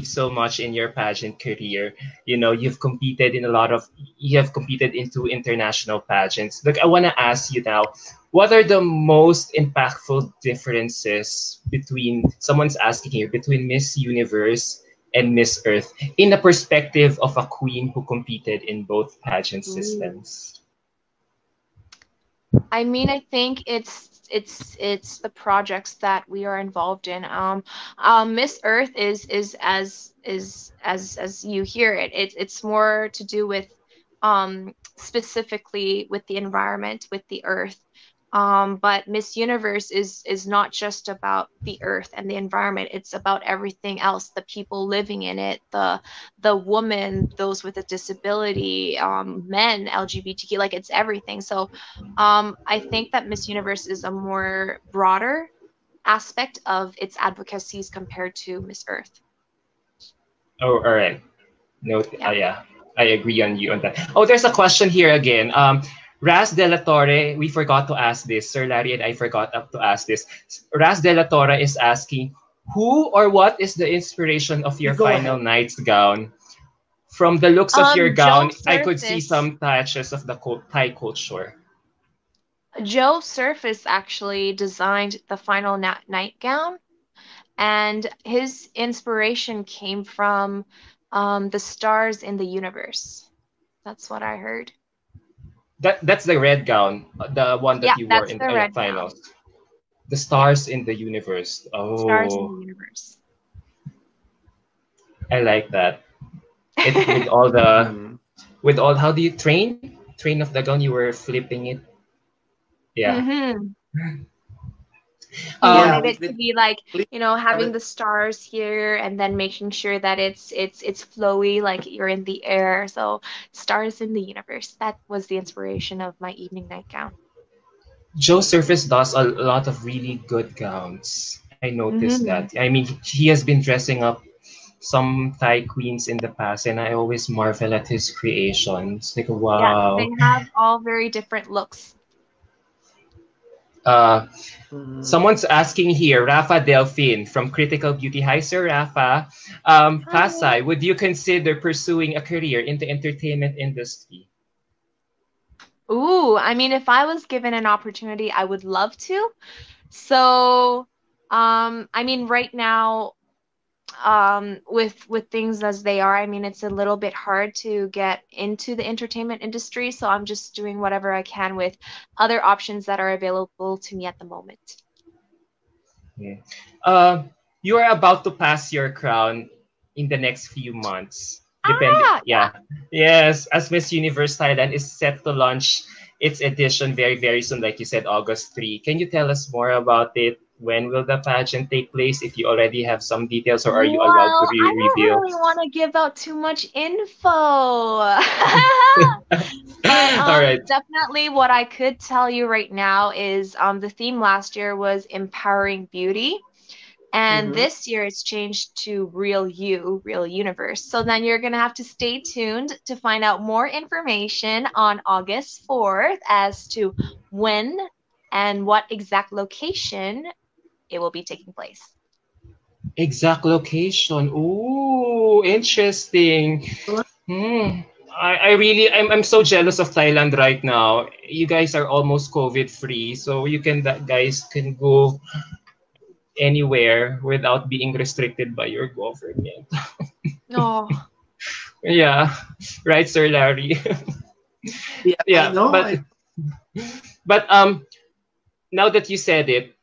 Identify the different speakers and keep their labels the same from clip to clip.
Speaker 1: achieved so much in your pageant career. You have competed into international pageants. Look, I want to ask you now, what are the most impactful differences between, someone's asking here, between Miss Universe and Miss Earth in the perspective of a queen who competed in both pageant
Speaker 2: Ooh.
Speaker 1: systems?
Speaker 2: I mean, I think it's the projects that we are involved in. Miss Earth is as you hear it. It's more to do with specifically with the environment, with the earth. But Miss Universe is not just about the earth and the environment. It's about everything else, the people living in it, the woman, those with a disability, men, LGBTQ, like it's everything. So I think that Miss Universe is a more broader aspect of its advocacies compared to Miss Earth.
Speaker 1: Oh, all right. No,
Speaker 2: Yeah.
Speaker 1: yeah, I agree on you on that. Oh, there's a question here again. Ras de la Torre, we forgot to ask this. Sir Larry and I forgot to ask this. Ras de la Torre is asking, who or what is the inspiration of
Speaker 3: You
Speaker 1: your
Speaker 3: go
Speaker 1: final
Speaker 3: ahead.
Speaker 1: night's gown? From the looks of your
Speaker 2: Joe
Speaker 1: gown, I could see
Speaker 2: Surface.
Speaker 1: some touches of the Thai culture.
Speaker 2: Joe Surface actually designed the final nightgown, and his inspiration came from the stars in the universe. That's what I heard.
Speaker 1: That's the red gown, the one
Speaker 2: Yeah,
Speaker 1: that you wore
Speaker 2: that's
Speaker 1: in
Speaker 2: the
Speaker 1: the
Speaker 2: red gown.
Speaker 1: finals. The
Speaker 2: Yeah,
Speaker 1: stars in the universe.
Speaker 2: stars in the
Speaker 1: Oh,
Speaker 2: universe.
Speaker 1: I like that. It with all the
Speaker 3: Mhm.
Speaker 1: with all, how do you train of the gun, you were flipping it. Yeah.
Speaker 2: Mm-hmm. He
Speaker 1: um
Speaker 3: Yeah,
Speaker 2: wanted it to
Speaker 3: with
Speaker 2: be like,
Speaker 3: have
Speaker 2: having
Speaker 3: it.
Speaker 2: the stars here and then making sure that it's flowy, like you're in the air. So stars in the universe. That was the inspiration of my evening nightgown.
Speaker 1: Joe Surface does a lot of really good gowns. I noticed that.
Speaker 2: Mm-hmm.
Speaker 1: I mean, he has been dressing up some Thai queens in the past, and I always marvel at his creations. Like,
Speaker 2: Yes, they
Speaker 1: wow.
Speaker 2: have all very different looks.
Speaker 1: uh
Speaker 3: Mhm.
Speaker 1: Someone's asking here, Rafa Delphine from Critical Beauty. Hi, Sir Rafa.
Speaker 2: Hi.
Speaker 1: Fahsai, would you consider pursuing a career in the entertainment industry?
Speaker 2: Ooh, I mean, if I was given an opportunity, I would love to. So, I mean, right now, with things as they are, I mean, it's a little bit hard to get into the entertainment industry, so I'm just doing whatever I can with other options that are available to me at the moment.
Speaker 1: Yeah. Uh, you are about to pass your crown in the next few months.
Speaker 2: Yeah.
Speaker 1: Yeah. Yes, as Miss Universe Thailand is set to launch its edition very, very soon, like you said, August 3. Can you tell us more about it? When will the pageant take place? If you already have some details, or are you allowed to
Speaker 2: Well, I don't
Speaker 1: reveal?
Speaker 2: really want to give out too much info. But
Speaker 1: All right.
Speaker 2: definitely what I could tell you right now is the theme last year was empowering beauty. And
Speaker 3: Mhm.
Speaker 2: this year it's changed to Real You, Real Universe. So then you're going to have to stay tuned to find out more information on August 4th as to when and what exact location it will be taking place.
Speaker 1: Exact location. Ooh, interesting. Hmm. I'm so jealous of Thailand right now. You guys are almost COVID free, so you can that guys can go anywhere without being restricted by your government.
Speaker 2: Oh,
Speaker 1: Yeah, right, Sir Larry.
Speaker 3: Yeah, I
Speaker 1: Yeah,
Speaker 3: know.
Speaker 1: but but now that you said it,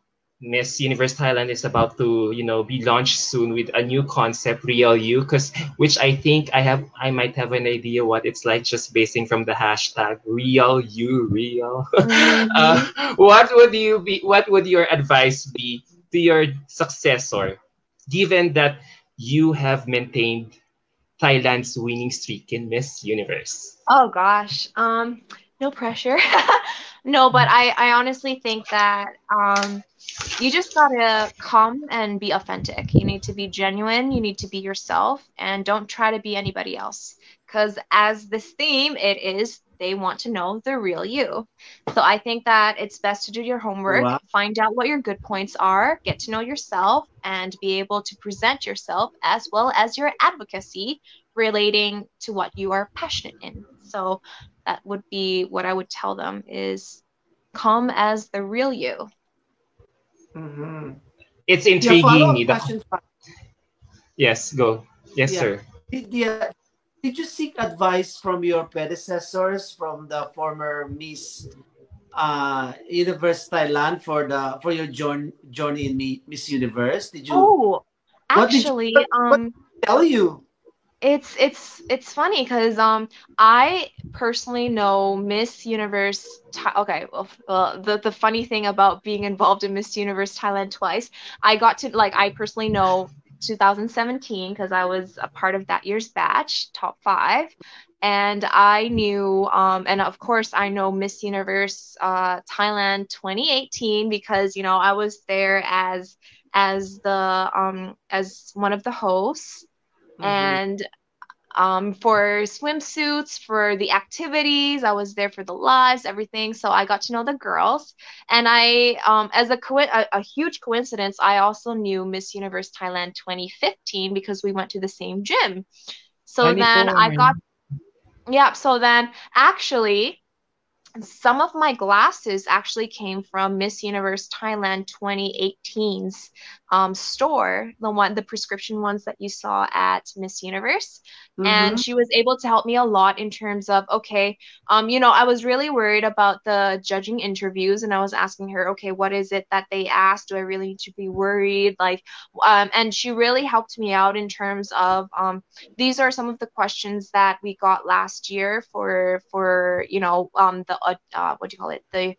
Speaker 1: Miss Universe Thailand is about to, be launched soon with a new concept, Real You, because which I might have an idea what it's like just basing from the hashtag Real You, Real.
Speaker 2: hmm
Speaker 1: What would your advice be to your successor, given that you have maintained Thailand's winning streak in Miss Universe?
Speaker 2: Oh gosh. No pressure. No, but I honestly think that you just gotta come and be authentic. You need to be genuine, you need to be yourself, and don't try to be anybody else. Because as this theme, it is they want to know the real you. So I think that it's best to do your homework,
Speaker 3: Wow.
Speaker 2: find out what your good points are, get to know yourself, and be able to present yourself as well as your advocacy relating to what you are passionate in. So that would be what I would tell them is come as the real you.
Speaker 3: Mm-hmm.
Speaker 1: It's
Speaker 3: Yeah,
Speaker 1: intriguing
Speaker 3: follow-up
Speaker 1: me.
Speaker 3: question.
Speaker 1: Yes, go. Yes,
Speaker 3: Yeah.
Speaker 1: sir.
Speaker 3: Did you seek advice from your predecessors, from the former Miss Universe Thailand for your journey in Miss Universe? Did you
Speaker 2: Oh,
Speaker 3: what did you
Speaker 2: actually,
Speaker 3: what did they tell you?
Speaker 2: it's funny because I personally know Miss Universe. Okay, well, the funny thing about being involved in Miss Universe Thailand twice, I got to like I personally know 2017 because I was a part of that year's batch, top five, and I knew and of course I know Miss Universe Thailand 2018 because you know I was there as the as one of the hosts
Speaker 3: Mm-hmm.
Speaker 2: and for swimsuits, for the activities. I was there for the lives, everything. So I got to know the girls. And I, as a huge coincidence, I also knew Miss Universe Thailand 2015 because we went to the same gym. So then I got,
Speaker 1: Honeycorn.
Speaker 2: yeah, so then actually, some of my glasses actually came from Miss Universe Thailand 2018's store, the prescription ones that you saw at Miss Universe. And
Speaker 3: Mm-hmm.
Speaker 2: she was able to help me a lot in terms of, okay, you know, I was really worried about the judging interviews, and I was asking her, okay, what is it that they asked? Do I really need to be worried? Like, and she really helped me out in terms of, these are some of the questions that we got last year for you know the what do you call it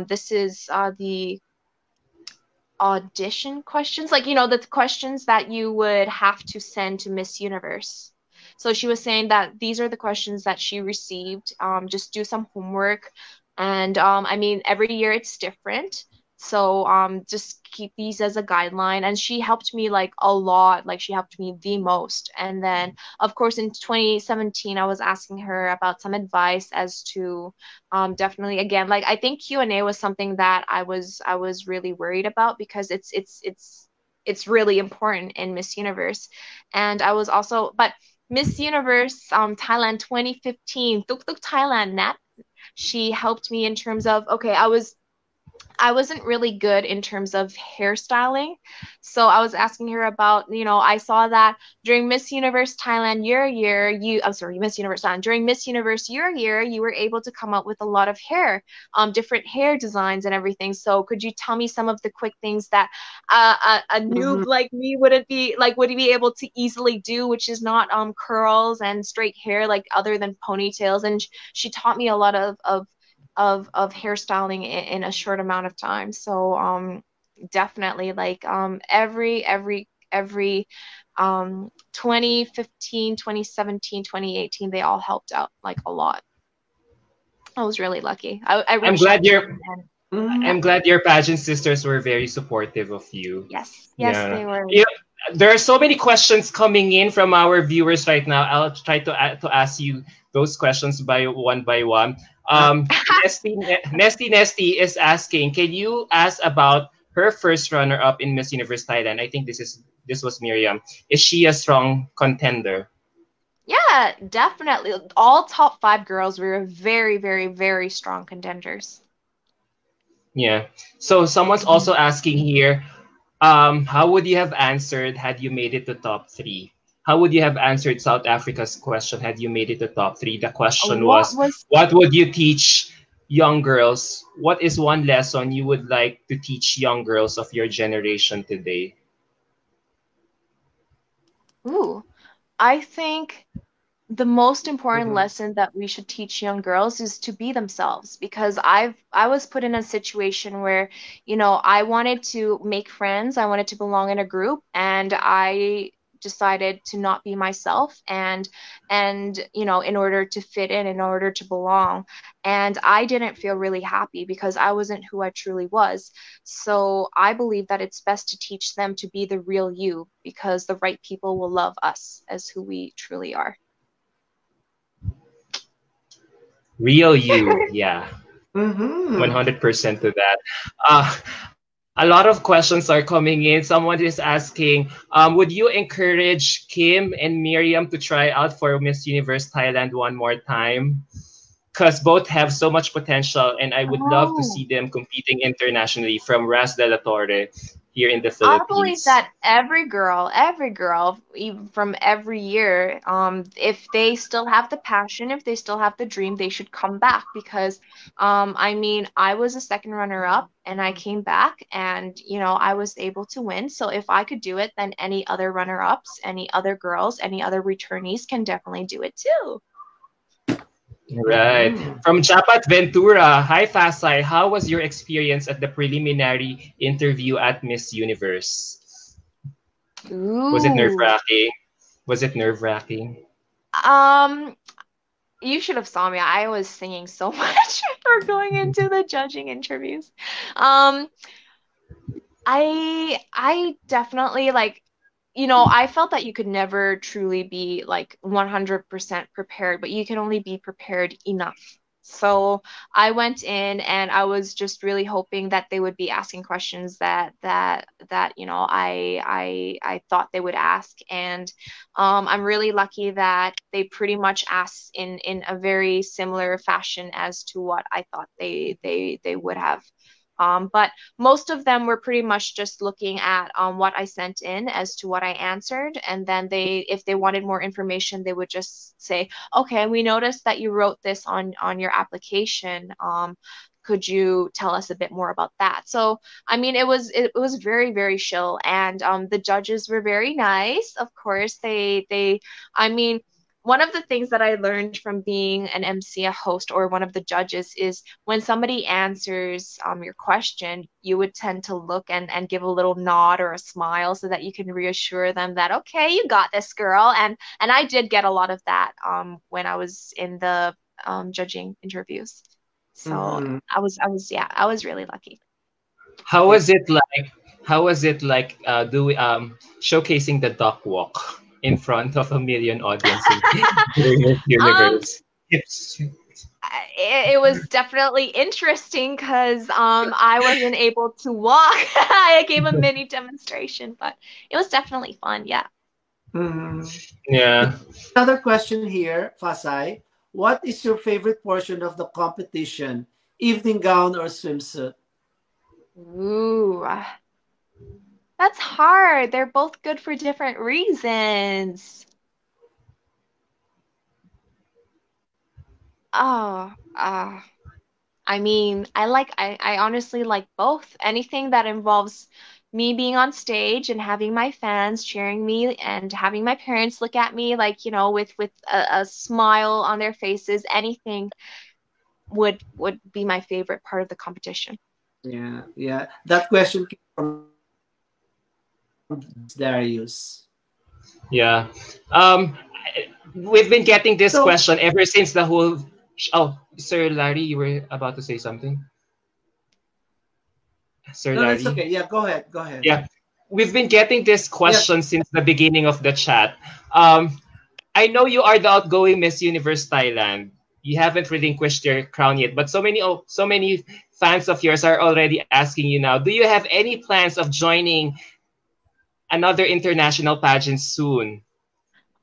Speaker 2: this is the audition questions, like you know the questions that you would have to send to Miss Universe. So she was saying that these are the questions that she received. Just do some homework, and I mean every year it's different. So just keep these as a guideline. And she helped me like a lot. Like she helped me the most. And then of course in 2017 I was asking her about some advice as to definitely again like I think Q&A was something that I was really worried about because it's really important in Miss Universe. And I was also but Miss Universe Thailand 2015 Tuk Tuk Thailand Nat, she helped me in terms of okay I wasn't really good in terms of hairstyling. So I was asking her about, you know, I saw that during Miss Universe Thailand year, I'm sorry, Miss Universe Thailand, during Miss Universe year, you were able to come up with a lot of hair, different hair designs and everything. So could you tell me some of the quick things that a
Speaker 3: Mm-hmm.
Speaker 2: noob like me wouldn't be like, would be able to easily do, which is not curls and straight hair, like other than ponytails. And she taught me a lot of hairstyling in a short amount of time. So definitely like every 2015, 2017, 2018, they all helped out like a lot. I was really lucky. I
Speaker 1: I'm
Speaker 2: reached out
Speaker 1: glad
Speaker 2: to
Speaker 1: your
Speaker 2: them and
Speaker 3: Mm-hmm.
Speaker 2: yeah,
Speaker 1: I'm glad your pageant sisters were very supportive of you.
Speaker 2: yes,
Speaker 1: Yeah.
Speaker 2: they were.
Speaker 1: Yeah. There are so many questions coming in from our viewers right now. I'll try to ask you those questions by one. Nesty is asking, can you ask about her first runner up in Miss Universe Thailand? I think this was Miriam. Is she a strong contender?
Speaker 2: Yeah, definitely. All top five girls were very, very, very strong contenders.
Speaker 1: Yeah. So someone's
Speaker 2: Mhm.
Speaker 1: also asking here, how would you have answered had you made it to top three? How would you have answered South Africa's question had you made it to top three? The question
Speaker 2: What
Speaker 1: was,
Speaker 2: was
Speaker 1: what would you teach young girls? What is one lesson you would like to teach young girls of your generation today?
Speaker 2: ooh, I think the most important
Speaker 3: Mm-hmm.
Speaker 2: lesson that we should teach young girls is to be themselves because I was put in a situation where you know I wanted to make friends, I wanted to belong in a group, and I decided to not be myself and you know in order to fit in order to belong, and I didn't feel really happy because I wasn't who I truly was. So I believe that it's best to teach them to be the real you because the right people will love us as who we truly are.
Speaker 1: Rio You, yeah.
Speaker 3: Mm-hmm.
Speaker 1: 100% to that. A lot of questions are coming in. Someone is asking, would you encourage Kim and Miriam to try out for Miss Universe Thailand one more time? Because both have so much potential, and I would love to
Speaker 2: Oh.
Speaker 1: see them competing internationally from Ras de la Torre here in the
Speaker 2: I believe
Speaker 1: Philippines.
Speaker 2: that every girl, even from every year, if they still have the passion, if they still have the dream, they should come back because, I mean, I was a second runner-up and I came back and, I was able to win. So if I could do it, then any other runner-ups, any other girls, any other returnees can definitely do it too.
Speaker 1: Right.
Speaker 3: Mm-hmm.
Speaker 1: From Japat Ventura, hi Fahsai, how was your experience at the preliminary interview at Miss Universe? Was it nerve
Speaker 2: Ooh.
Speaker 1: wracking? Was it nerve wracking?
Speaker 2: Um, you should have saw me. I was singing so much before going into the judging interviews. Um, I definitely like, I felt that you could never truly be like 100% prepared, but you can only be prepared enough. So I went in and I was just really hoping that they would be asking questions that I thought they would ask, and I'm really lucky that they pretty much asked in a very similar fashion as to what I thought they would have. But most of them were pretty much just looking at what I sent in as to what I answered, and then if they wanted more information, they would just say, "Okay, we noticed that you wrote this on your application. Could you tell us a bit more about that?" So, I mean, it was very very chill, and the judges were very nice. Of course, I mean. One of the things that I learned from being an MC, a host, or one of the judges is when somebody answers your question, you would tend to look and give a little nod or a smile so that you can reassure them that, okay, you got this, girl. And I did get a lot of that when I was in the judging interviews. So
Speaker 3: Mm-hmm.
Speaker 2: I was really lucky.
Speaker 1: How
Speaker 3: Yeah.
Speaker 1: was it like? How was it like doing showcasing the duck walk in front of a million audience in during Miss
Speaker 2: Um,
Speaker 1: Universe? It's,
Speaker 2: it was definitely interesting because I wasn't able to walk. I gave a mini demonstration, but it was definitely fun. Yeah.
Speaker 3: Mm-hmm.
Speaker 1: yeah.
Speaker 3: Another question here, Fasai. What is your favorite portion of the competition? Evening gown or swimsuit?
Speaker 2: Ooh, that's hard. They're both good for different reasons. Oh, I mean, I honestly like both. Anything that involves me being on stage and having my fans cheering me and having my parents look at me like, with a smile on their faces, anything would be my favorite part of the competition.
Speaker 3: Yeah, yeah. That question came from Darius.
Speaker 1: Yeah. Um, we've been getting this
Speaker 3: So,
Speaker 1: question ever since the whole. Oh, Sir Larry, you were about to say something? Sir
Speaker 3: no, no, it's
Speaker 1: Larry?
Speaker 3: okay. Yeah, go ahead. Go ahead.
Speaker 1: Yeah. We've been getting this
Speaker 3: Yeah.
Speaker 1: question since the beginning of the chat. Um, I know you are the outgoing Miss Universe Thailand. You haven't relinquished your crown yet, but so many fans of yours are already asking you now. Do you have any plans of joining another international pageant soon,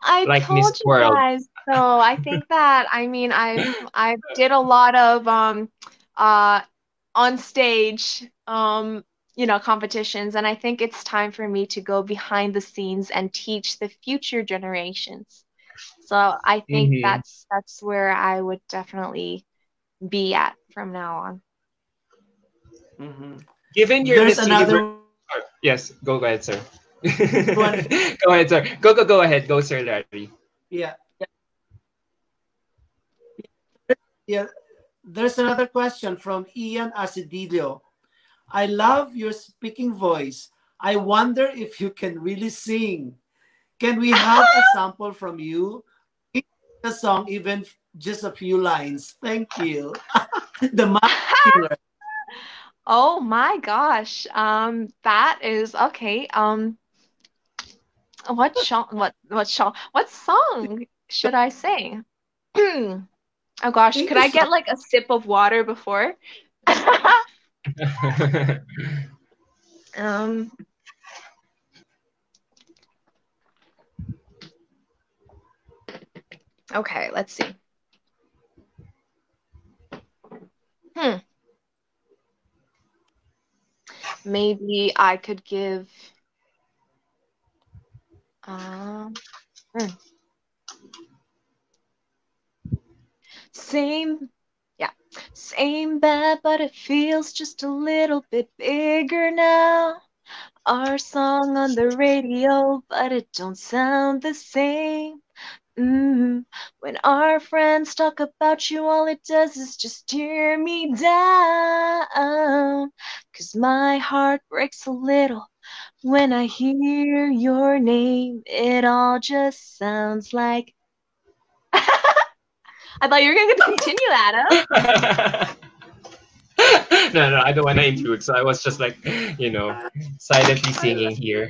Speaker 2: I
Speaker 1: like Miss
Speaker 2: told you
Speaker 1: World?
Speaker 2: guys. So I think that I mean I've did a lot of uh on stage competitions, and I think it's time for me to go behind the scenes and teach the future generations. So I think
Speaker 1: Mm-hmm.
Speaker 2: that's where I would definitely be at from now on.
Speaker 3: Mm-hmm.
Speaker 1: Given your
Speaker 3: There's
Speaker 1: Miss Universe,
Speaker 3: another
Speaker 1: yes, go ahead, sir.
Speaker 3: one.
Speaker 1: Go ahead, sir. Go ahead. Go, Sir Larry.
Speaker 3: Yeah, yeah. There's another question from Ian Acidillo. I love your speaking voice. I wonder if you can really sing. Can we have a sample from you? The song, even just a few lines. Thank you. The master singer.
Speaker 2: Oh my gosh. That is okay. What song should I sing? Oh gosh,
Speaker 3: Thank
Speaker 2: could
Speaker 3: you
Speaker 2: I
Speaker 3: so
Speaker 2: get like a sip of water before? Um, okay, let's see. Hmm. Maybe I could give um hmm. Same, yeah. Same bad, but it feels just a little bit bigger now. Our song on the radio, but it don't sound the same. When our friends talk about you, all it does is just tear me down. 'Cause my heart breaks a little when I hear your name. It all just sounds like. I thought you were going to continue, Adam.
Speaker 1: No, I don't want to intrude. So I was just like, silently
Speaker 3: I,
Speaker 1: singing here.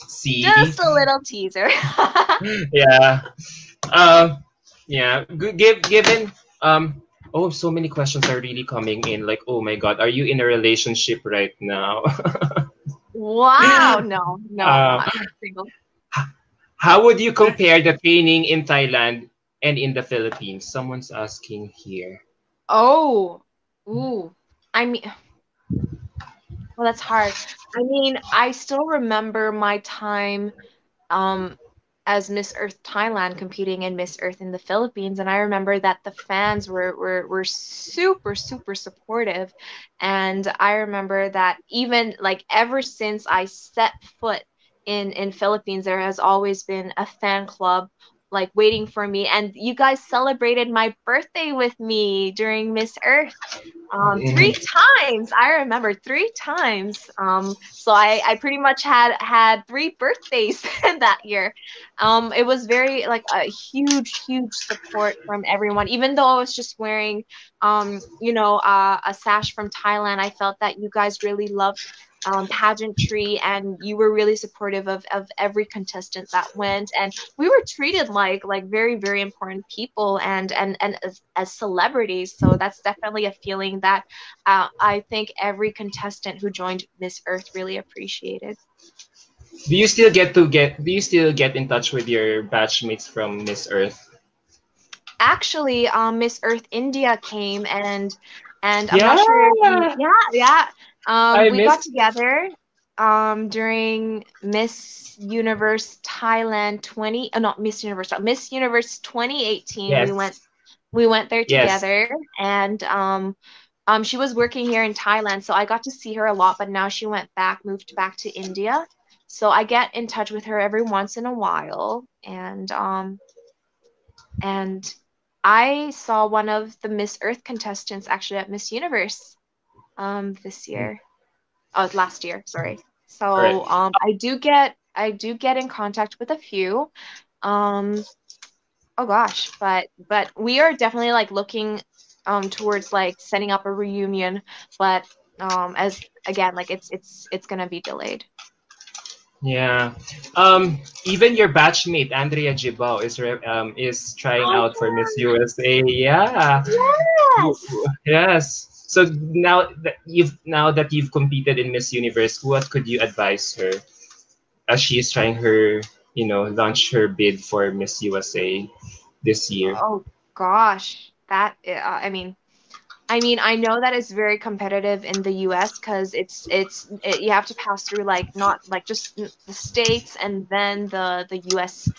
Speaker 1: See,
Speaker 2: Just a little teaser.
Speaker 1: yeah, um, yeah. Given, oh, so many questions are really coming in. Like, oh my God, are you in a relationship right now?
Speaker 2: Wow. No, I'm
Speaker 1: uh,
Speaker 2: not. I'm single.
Speaker 1: how would you compare the training in Thailand and in the Philippines? Someone's asking here.
Speaker 2: Oh, ooh. I mean, well, that's hard. I mean, I still remember my time um as Miss Earth Thailand competing in Miss Earth in the Philippines, and I remember that the fans were super super supportive, and I remember that even like ever since I set foot in Philippines, there has always been a fan club like waiting for me, and you guys celebrated my birthday with me during Miss Earth. Three
Speaker 1: Mhm.
Speaker 2: times. I remember 3 times. So I pretty much had 3 birthdays that year. It was very like a huge support from everyone. Even though I was just wearing, a sash from Thailand, I felt that you guys really loved pageantry, and you were really supportive of every contestant that went, and we were treated like very very important people and as celebrities. So that's definitely a feeling that I think every contestant who joined Miss Earth really appreciated.
Speaker 1: Do you still get in touch with your batchmates from Miss Earth?
Speaker 2: Actually, Miss Earth India came, and I'm
Speaker 1: Yeah,
Speaker 2: not sure if you, yeah.
Speaker 1: I
Speaker 2: We got
Speaker 1: missed.
Speaker 2: together during Miss Universe Thailand 20, not Miss Universe, Miss Universe 2018. We
Speaker 1: Yes,
Speaker 2: went there
Speaker 1: yes.
Speaker 2: together, and she was working here in Thailand, so I got to see her a lot, but now she moved back to India. So I get in touch with her every once in a while, and I saw one of the Miss Earth contestants actually at Miss Universe this year. Oh, last year, sorry. So
Speaker 1: Correct.
Speaker 2: I do get in contact with a few. Um oh gosh, but we are definitely like looking towards like setting up a reunion, but as again, like it's gonna be delayed.
Speaker 1: Yeah. Even your batchmate Andrea Gibao is trying
Speaker 2: Oh
Speaker 1: out for Miss USA. Yeah.
Speaker 2: yes.
Speaker 1: Yes. So now that you've competed in Miss Universe, what could you advise her as she is trying her, launch her bid for Miss USA this year?
Speaker 2: Oh gosh, that I know that it's very competitive in the US because you have to pass through like not like just the states and then the US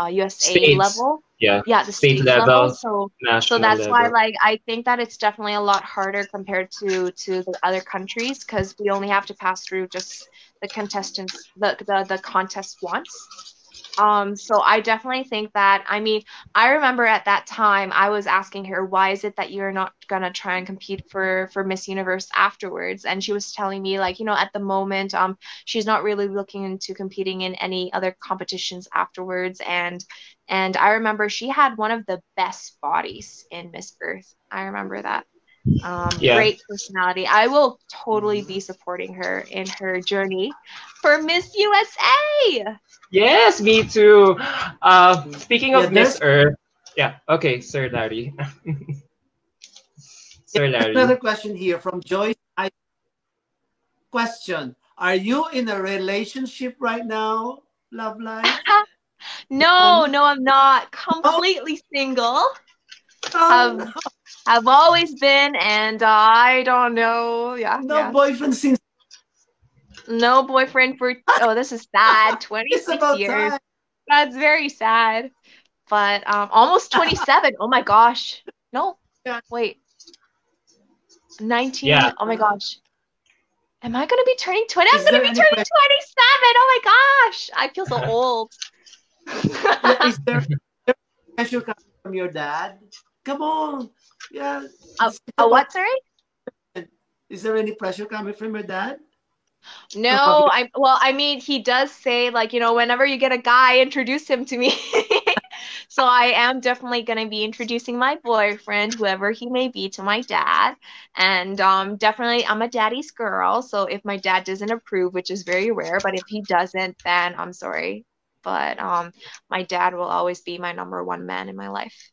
Speaker 2: USA
Speaker 1: States.
Speaker 2: level.
Speaker 1: Yeah.
Speaker 2: Yeah, the
Speaker 1: State
Speaker 2: states level.
Speaker 1: level,
Speaker 2: So
Speaker 1: national
Speaker 2: that's why
Speaker 1: level.
Speaker 2: like I think that it's definitely a lot harder compared to the other countries because we only have to pass through just the contest once. So I definitely think that, I remember at that time I was asking her, why is it that you're not gonna try and compete for Miss Universe afterwards? And she was telling me like, at the moment, she's not really looking into competing in any other competitions afterwards. And I remember she had one of the best bodies in Miss Earth. I remember that.
Speaker 1: Yeah.
Speaker 2: Great personality. I will totally be supporting her in her journey for Miss USA.
Speaker 1: Yes, me too. Speaking
Speaker 3: Yeah,
Speaker 1: of Miss Earth, yeah. Okay, Sir Larry. Sir
Speaker 3: there's another
Speaker 1: Larry.
Speaker 3: question here from Joyce. I question: are you in a relationship right now? Love life?
Speaker 2: No,
Speaker 3: And
Speaker 2: no, I'm not.
Speaker 3: no,
Speaker 2: Completely single. Have
Speaker 3: no,
Speaker 2: have always been, and I don't know. Yeah,
Speaker 3: no
Speaker 2: yeah.
Speaker 3: boyfriend since
Speaker 2: No boyfriend for, oh, this is sad.
Speaker 3: it's
Speaker 2: 26
Speaker 3: about
Speaker 2: years.
Speaker 3: time.
Speaker 2: That's very sad. But almost 27. Oh my gosh. No,
Speaker 3: Yeah.
Speaker 2: wait. 19.
Speaker 1: Yeah.
Speaker 2: Oh my gosh. Am I gonna be turning 20? I'm
Speaker 3: Is
Speaker 2: gonna
Speaker 3: there
Speaker 2: be
Speaker 3: any
Speaker 2: turning
Speaker 3: pressure?
Speaker 2: 27. Oh my gosh. I feel so old.
Speaker 3: Yeah, is there pressure coming from your dad? Come on. Yeah, it's
Speaker 2: A
Speaker 3: about.
Speaker 2: what, sorry?
Speaker 3: Is there any pressure coming from your dad? From a
Speaker 2: No, well, I mean, he does say, like, whenever you get a guy, introduce him to me. So I am definitely going to be introducing my boyfriend, whoever he may be, to my dad. And definitely, I'm a daddy's girl. So if my dad doesn't approve, which is very rare, but if he doesn't, then I'm sorry. But my dad will always be my number one man in my life.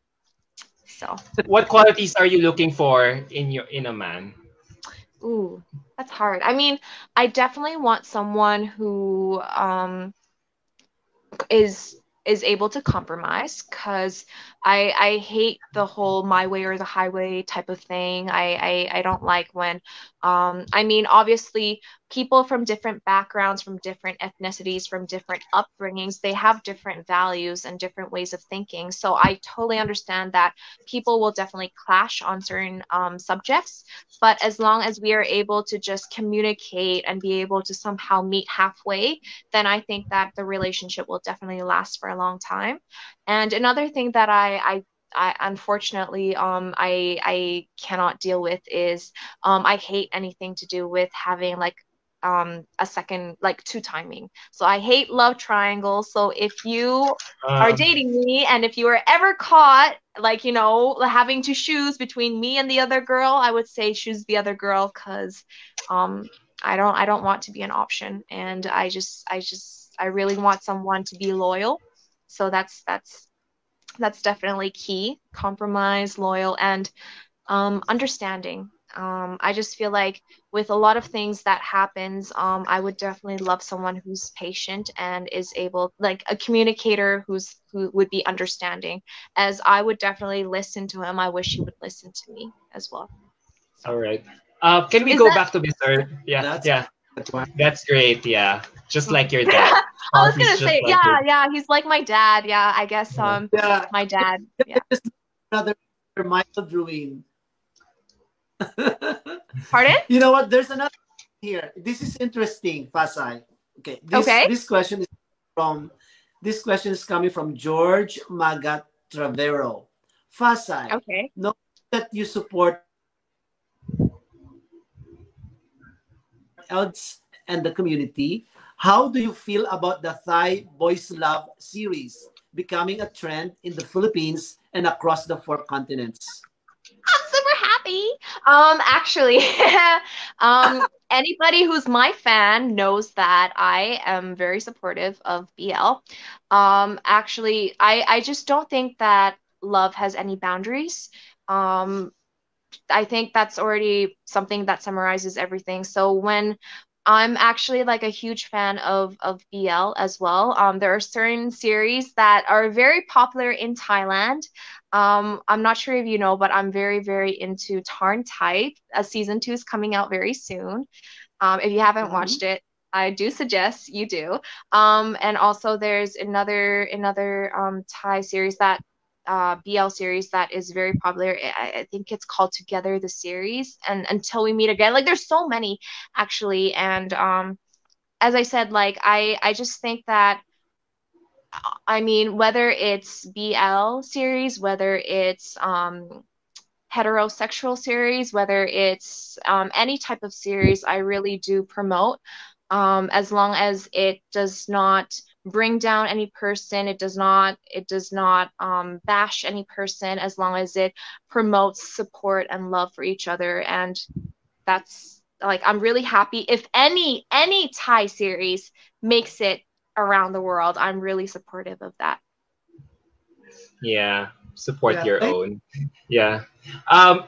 Speaker 2: So,
Speaker 1: What qualities are you looking for in a man?
Speaker 2: ooh, that's hard. I mean, I definitely want someone who is able to compromise, because I hate the whole my way or the highway type of thing. I don't like when I mean, obviously people from different backgrounds, from different ethnicities, from different upbringings, they have different values and different ways of thinking. So I totally understand that people will definitely clash on certain subjects, but as long as we are able to just communicate and be able to somehow meet halfway, then I think that the relationship will definitely last for a long time. And another thing that I unfortunately I cannot deal with is I hate anything to do with having like a second, like two timing. So I hate love triangles. So if you are
Speaker 1: Uh,
Speaker 2: dating me and if you are ever caught like having to choose between me and the other girl, I would say choose the other girl, because um I don't want to be an option, and I really want someone to be loyal. So that's definitely key. Compromise, loyal, and understanding. I just feel like with a lot of things that happens, I would definitely love someone who's patient and is able, like a communicator who would be understanding. As I would definitely listen to him, I wish he would listen to me as well.
Speaker 1: all
Speaker 2: So
Speaker 1: right. Can we
Speaker 2: is
Speaker 1: go
Speaker 2: that
Speaker 1: back to Miss Earth? Yeah,
Speaker 3: That's
Speaker 1: yeah.
Speaker 3: that one.
Speaker 1: That's great. Yeah, just
Speaker 2: okay.
Speaker 1: like your dad.
Speaker 2: I was
Speaker 1: Qualities
Speaker 2: gonna
Speaker 1: just
Speaker 2: say,
Speaker 1: like your.
Speaker 2: yeah, yeah, he's like my dad. Yeah, I guess
Speaker 1: Uh,
Speaker 3: Yeah.
Speaker 2: my dad. Yeah.
Speaker 3: Just another Michael Drouin.
Speaker 2: Pardon?
Speaker 3: You know what? There's another here. This is interesting, Fahsai. Okay, this
Speaker 2: Okay.
Speaker 3: this question is from this question is coming from George Magat Travero. Fahsai,
Speaker 2: Okay.
Speaker 3: know that you support ELDS and the community. How do you feel about the Thai Boys Love series becoming a trend in the Philippines and across the four continents?
Speaker 2: I'm super happy. Actually, anybody who's my fan knows that I am very supportive of BL. Actually, I just don't think that love has any boundaries. Um, I think that's already something that summarizes everything. So when I'm actually like a huge fan of BL as well. There are certain series that are very popular in Thailand. I'm not sure if you know, but I'm very, very into Tarn Type. Season 2 is coming out very soon. If you haven't
Speaker 3: Mhm.
Speaker 2: watched it, I do suggest you do. And also there's another Thai series that BL series that is very popular. I think it's called Together the series, and Until We Meet Again. Like there's so many actually, and as I said, like I just think that I mean whether it's BL series, whether it's heterosexual series, whether it's any type of series, I really do promote, as long as it does not bring down any person. It does not bash any person, as long as it promotes support and love for each other. And that's like, I'm really happy if any Thai series makes it around the world. I'm really supportive of that.
Speaker 1: Yeah, support
Speaker 3: Yeah,
Speaker 1: your
Speaker 3: thank
Speaker 1: own. Yeah.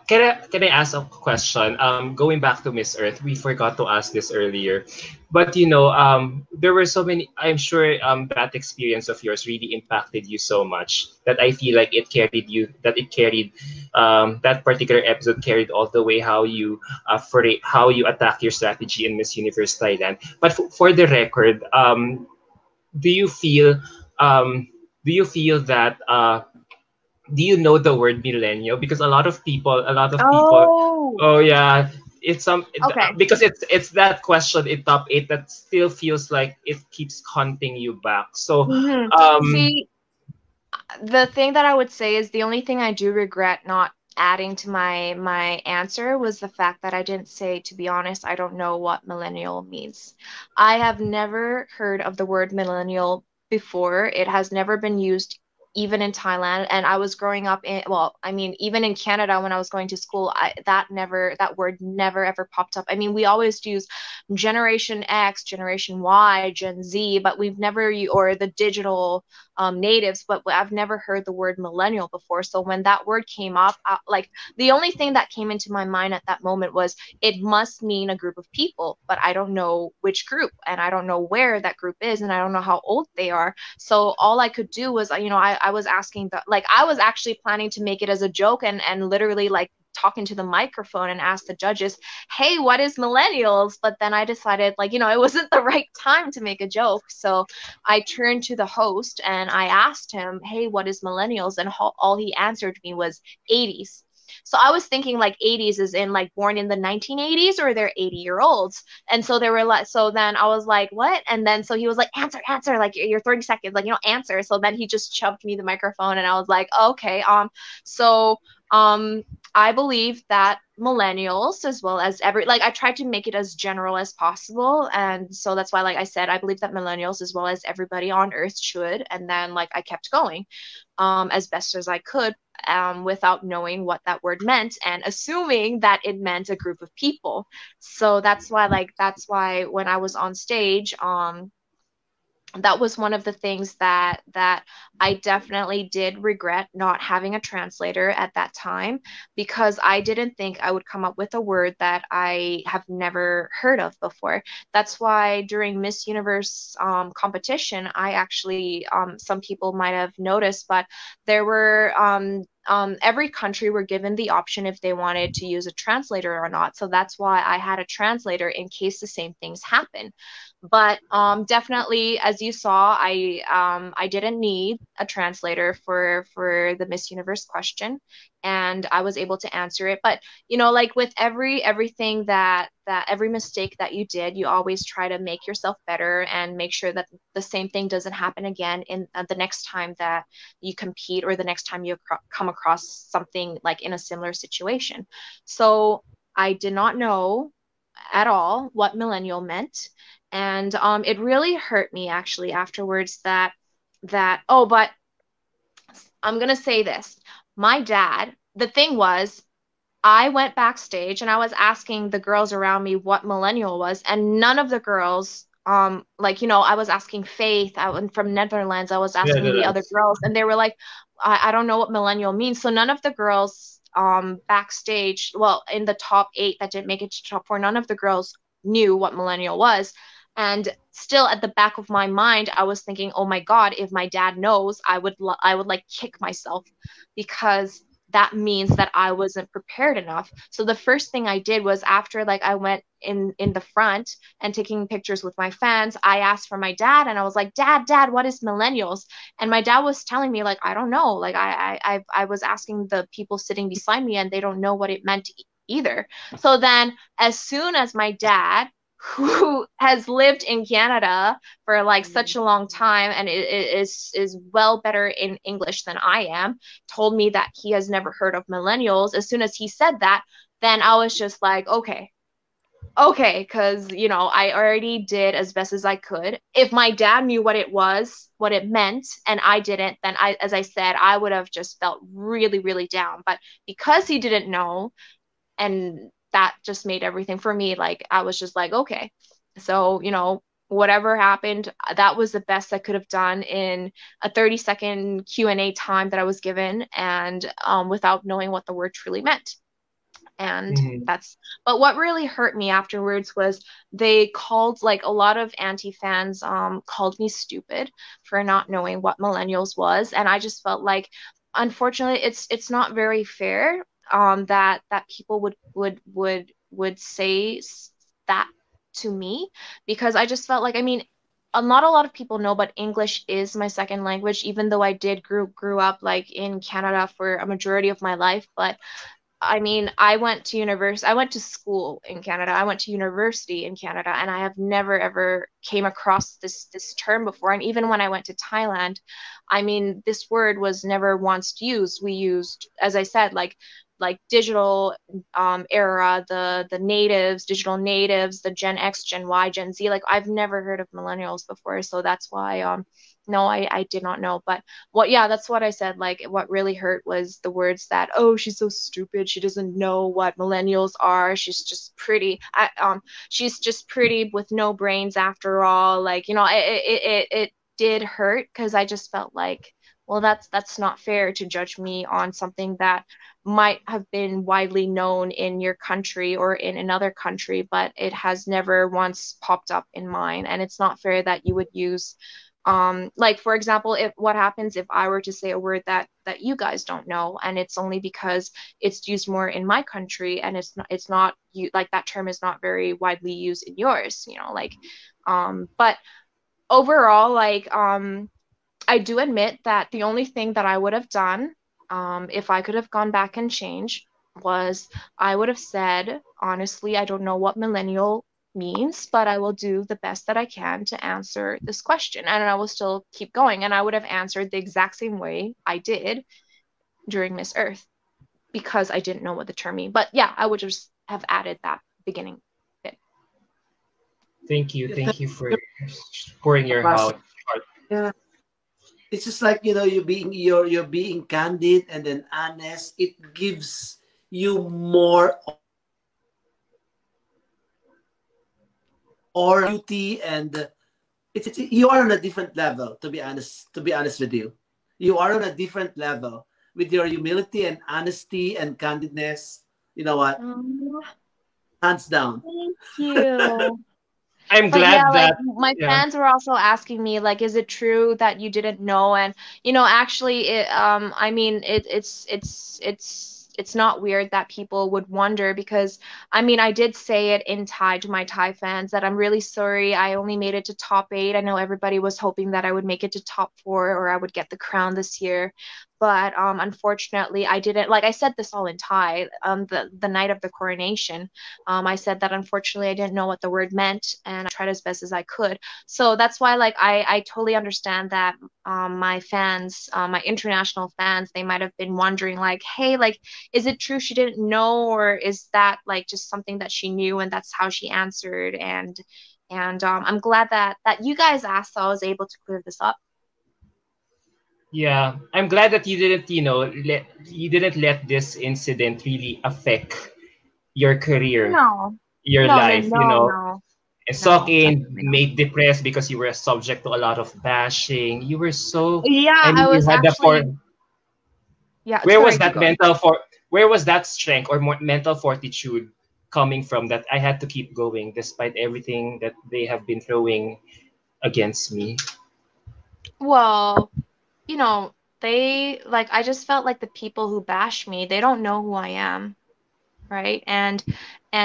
Speaker 1: Can I ask a question? Going back to Miss Earth, we forgot to ask this earlier, but there were so many. I'm sure that experience of yours really impacted you so much that I feel like it carried you. That it carried, that particular episode carried all the way how you attack your strategy in Miss Universe Thailand. But for the record, do you feel um, do you feel that do you know the word millennial? Because a lot of people,
Speaker 2: Oh,
Speaker 1: oh yeah, it's
Speaker 2: okay.
Speaker 1: because it's that question in top eight that still feels like it keeps hunting you back. So
Speaker 2: Hmm.
Speaker 1: um
Speaker 2: See, the thing that I would say is the only thing I do regret not adding to my answer was the fact that I didn't say, to be honest, I don't know what millennial means. I have never heard of the word millennial before. It has never been used even in Thailand. And I was growing up in, well, I mean, even in Canada when I was going to school, that word never ever popped up. I mean, we always use Generation X, Generation Y, Gen Z, but we've never, or the digital natives, but I've never heard the word millennial before. So when that word came up, like the only thing that came into my mind at that moment was it must mean a group of people, but I don't know which group, and I don't know where that group is, and I don't know how old they are. So all I could do was, I was asking I was actually planning to make it as a joke, and literally like talking to the microphone and ask the judges, hey, what is millennials? But then I decided, like, it wasn't the right time to make a joke. So I turned to the host and I asked him, hey, what is millennials? And all he answered me was 80s. So I was thinking like 80s is in like born in the 1980s, or they're 80-year-olds. And so they were like, so then I was like, what? And then so he was like, answer, like your 30 seconds, like, answer. So then he just shoved me the microphone and I was like, okay. So um I believe that millennials, as well as I tried to make it as general as possible. And so that's why, like I said, I believe that millennials, as well as everybody on earth, should. And then, like, I kept going as best as I could, without knowing what that word meant and assuming that it meant a group of people. So that's why when I was on stage, that was one of the things that I definitely did regret not having a translator at that time, because I didn't think I would come up with a word that I have never heard of before. That's why during Miss Universe competition, I actually, some people might have noticed, but there were every country were given the option if they wanted to use a translator or not. So that's why I had a translator in case the same things happen. But definitely, as you saw, I didn't need a translator for the Miss Universe question, and I was able to answer it. But like with everything that every mistake that you did, you always try to make yourself better and make sure that the same thing doesn't happen again in the next time that you compete, or the next time you come across something like in a similar situation. So I did not know at all what millennial meant, and it really hurt me actually afterwards that oh, but I'm gonna say this. My dad, the thing was, I went backstage and I was asking the girls around me what millennial was, and none of the girls, like, I was asking Faith, I went from Netherlands, I was asking the other
Speaker 1: Netherlands.
Speaker 2: girls, and they were like, I don't know what millennial means. So none of the girls backstage, well, in the top 8 that didn't make it to top 4, none of the girls knew what millennial was. And still at the back of my mind, I was thinking, oh my God, if my dad knows, I would like kick myself, because that means that I wasn't prepared enough. So the first thing I did was, after like I went in the front and taking pictures with my fans, I asked for my dad and I was like, Dad, what is millennials? And my dad was telling me, like, I don't know. Like I was asking the people sitting beside me and they don't know what it meant either. So then, as soon as my dad, who has lived in Canada for like such a long time and is well better in English than I am, told me that he has never heard of millennials. As soon as he said that, then I was just like, okay, okay, because I already did as best as I could. If my dad knew what it was, what it meant, and I didn't, then as I said, I would have just felt really, really down. But because he didn't know, and that just made everything for me, like I was just like, okay. So, whatever happened, that was the best I could have done in a 30-second Q&A time that I was given, and without knowing what the word truly meant. And
Speaker 1: Mhm.
Speaker 2: but what really hurt me afterwards was they called, like, a lot of anti-fans called me stupid for not knowing what millennials was, and I just felt like, unfortunately, it's not very fair that people would say that to me, because I just felt like, I mean, not a lot of people know, but English is my second language, even though I did grew up like in Canada for a majority of my life. But I mean, I went to school in Canada. I went to university in Canada, and I have never ever came across this term before. And even when I went to Thailand, I mean, this word was never once used. We used, as I said, like digital era, the natives, digital natives, the Gen X, Gen Y, Gen Z. Like, I've never heard of millennials before, so that's why no, I did not know. But yeah, that's what I said. Like, what really hurt was the words that, oh, she's so stupid, she doesn't know what millennials are, she's just pretty, she's just pretty with no brains after all. Like, it did hurt, because I just felt like, well, that's not fair to judge me on something that might have been widely known in your country or in another country, but it has never once popped up in mine. And it's not fair that you would use, like, for example, if what happens if I were to say a word that you guys don't know, and it's only because it's used more in my country, and it's not you, like, that term is not very widely used in yours, like, but overall, like, I do admit that the only thing that I would have done, if I could have gone back and changed, was I would have said, honestly, I don't know what millennial means, but I will do the best that I can to answer this question. And I will still keep going. And I would have answered the exact same way I did during Miss Earth, because I didn't know what the term means. But yeah, I would just have added that beginning bit.
Speaker 3: Yeah,
Speaker 1: Thank you for pouring your
Speaker 3: thank
Speaker 1: heart.
Speaker 3: yeah. It's just like, you're being candid and then honest. It gives you more or beauty, and it's you are on a different level, to be honest. To be honest with you, you are on a different level with your humility and honesty and candidness. You know what?
Speaker 2: Um,
Speaker 3: Hands down.
Speaker 2: Thank you.
Speaker 1: I'm
Speaker 2: But yeah,
Speaker 1: glad
Speaker 2: like,
Speaker 1: that
Speaker 2: my
Speaker 1: yeah.
Speaker 2: fans were also asking me, like, is it true that you didn't know? And actually, I mean, it's not weird that people would wonder, because I mean, I did say it in Thai to my Thai fans that I'm really sorry I only made it to top 8. I know everybody was hoping that I would make it to top 4, or I would get the crown this year. But unfortunately, I didn't. Like, I said this all in Thai, the night of the coronation. I said that unfortunately I didn't know what the word meant, and I tried as best as I could. So that's why, like, I totally understand that my fans, my international fans, they might have been wondering, like, hey, like, is it true she didn't know, or is that like just something that she knew and that's how she answered? And I'm glad that you guys asked, so I was able to clear this up.
Speaker 1: Yeah, I'm glad that you didn't let this incident really affect your career,
Speaker 2: No,
Speaker 1: your
Speaker 2: no, no,
Speaker 1: life,
Speaker 2: no, no,
Speaker 1: Suck
Speaker 2: no,
Speaker 1: in,
Speaker 2: definitely not.
Speaker 1: made depressed because you were subject to a lot of bashing. You were so,
Speaker 2: Yeah,
Speaker 1: I mean,
Speaker 2: I
Speaker 1: you
Speaker 2: was
Speaker 1: had the for.
Speaker 2: actually, yeah,
Speaker 1: Where was
Speaker 2: sorry, keep
Speaker 1: that
Speaker 2: going.
Speaker 1: where was that strength or more mental fortitude coming from that I had to keep going despite everything that they have been throwing against me?
Speaker 2: Well, I just felt like the people who bash me, they don't know who I am, right? And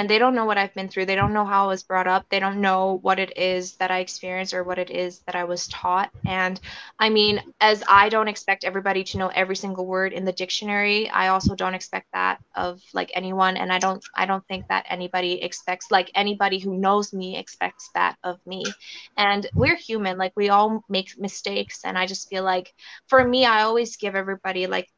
Speaker 2: they don't know what I've been through. They don't know how I was brought up. They don't know what it is that I experienced or what it is that I was taught. And I mean, as I don't expect everybody to know every single word in the dictionary, I also don't expect that of, like, anyone. And I don't think that anybody expects, like, anybody who knows me expects that of me. And we're human, like, we all make mistakes. And I just feel like, for me, I always give everybody, like,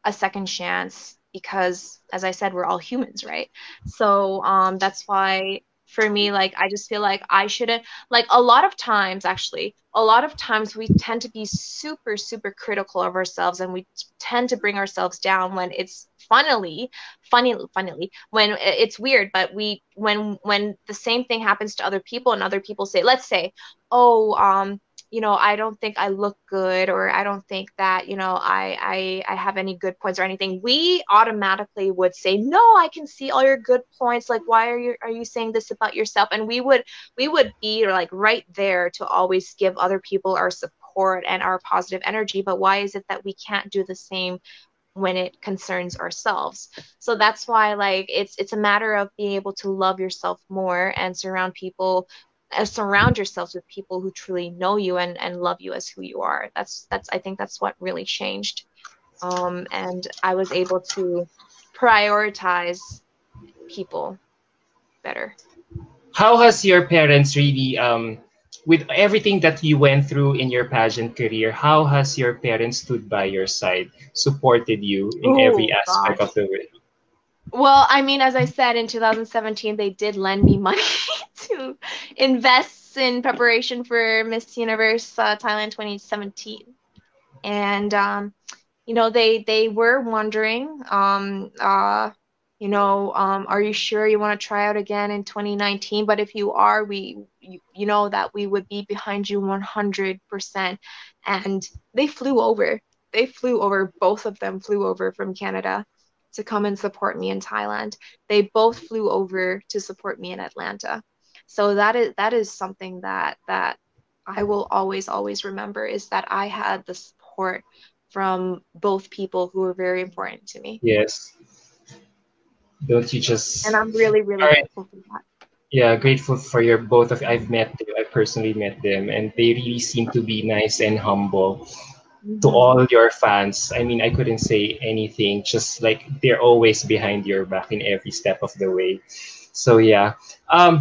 Speaker 2: a second chance, because, as I said, we're all humans, right? So that's why for me, like I just feel like I shouldn't, like a lot of times actually, a lot of times we tend to be super super critical of ourselves, and we tend to bring ourselves down when it's funnily when it's weird, but we when the same thing happens to other people and other people say, let's say, oh, I don't think I look good, or I don't think that, I have any good points or anything. We automatically would say, no, I can see all your good points. Like, why are you saying this about yourself? And we would be like right there to always give other people our support and our positive energy. But why is it that we can't do the same when it concerns ourselves? So that's why, like, it's a matter of being able to love yourself more and surround yourselves with people who truly know you and love you as who you are. That's I think that's what really changed. And I was able to prioritize people better.
Speaker 1: How has your parents really, with everything that you went through in your pageant career, how has your parents stood by your side, supported you in every
Speaker 2: Oh
Speaker 1: aspect of
Speaker 2: gosh.
Speaker 1: the way?
Speaker 2: Well, I mean, as I said, in 2017, they did lend me money to invest in preparation for Miss Universe Thailand 2017. And they were wondering, are you sure you want to try out again in 2019? But if you are, you know that we would be behind you 100%. And they flew over. Both of them flew over from Canada to come and support me in Thailand. They both flew over to support me in Atlanta. So that is something that I will always remember, is that I had the support from both people who were very important to me.
Speaker 1: Yes. Don't you
Speaker 2: And
Speaker 1: just,
Speaker 2: I'm really, really
Speaker 1: all right.
Speaker 2: grateful for that.
Speaker 1: Yeah, grateful for your both of. I've met them. I personally met them, and they really seem to be nice and humble to
Speaker 2: Hmm.
Speaker 1: all your fans. I mean, I couldn't say anything. Just like they're always behind your back in every step of the way. So yeah.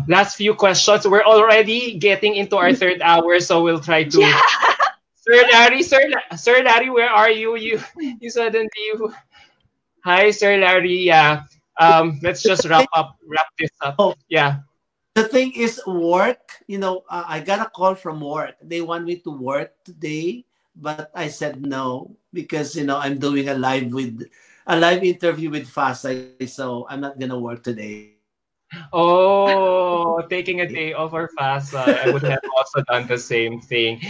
Speaker 1: Last few questions. We're already getting into our third hour, so we'll try to.
Speaker 2: Yeah.
Speaker 1: Sir Larry, where are you? You suddenly you. Hi, Sir Larry. Yeah. Let's just wrap this up.
Speaker 3: Oh,
Speaker 1: Yeah.
Speaker 3: the thing is work. I got a call from work. They want me to work today, but I said no because I'm doing a live interview with Fahsai, so I'm not gonna work today.
Speaker 1: Oh, taking a day off or fast. I would have also done the same thing.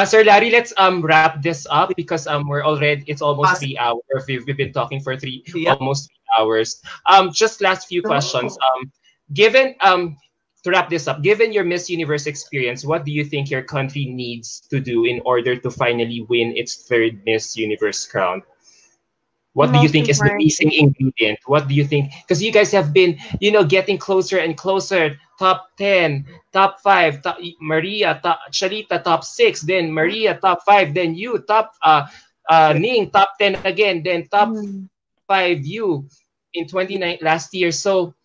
Speaker 1: Sir Larry, let's wrap this up because it's almost
Speaker 3: Fahsai,
Speaker 1: 3 hours. We've been talking for
Speaker 3: yeah,
Speaker 1: almost 3 hours. Just last few questions.
Speaker 3: no.
Speaker 1: Given To wrap this up, given your Miss Universe experience, what do you think your country needs to do in order to finally win its third Miss Universe crown? What do you
Speaker 2: Most
Speaker 1: think is the missing
Speaker 2: importantly,
Speaker 1: ingredient? What do you think? Because you guys have been, getting closer and closer. Top 10, top 5, Maria, Sharita, top 6, then Maria, top 5, then you, Ning, top 10 again, then top
Speaker 2: mm,
Speaker 1: 5, you in 29 last year. So,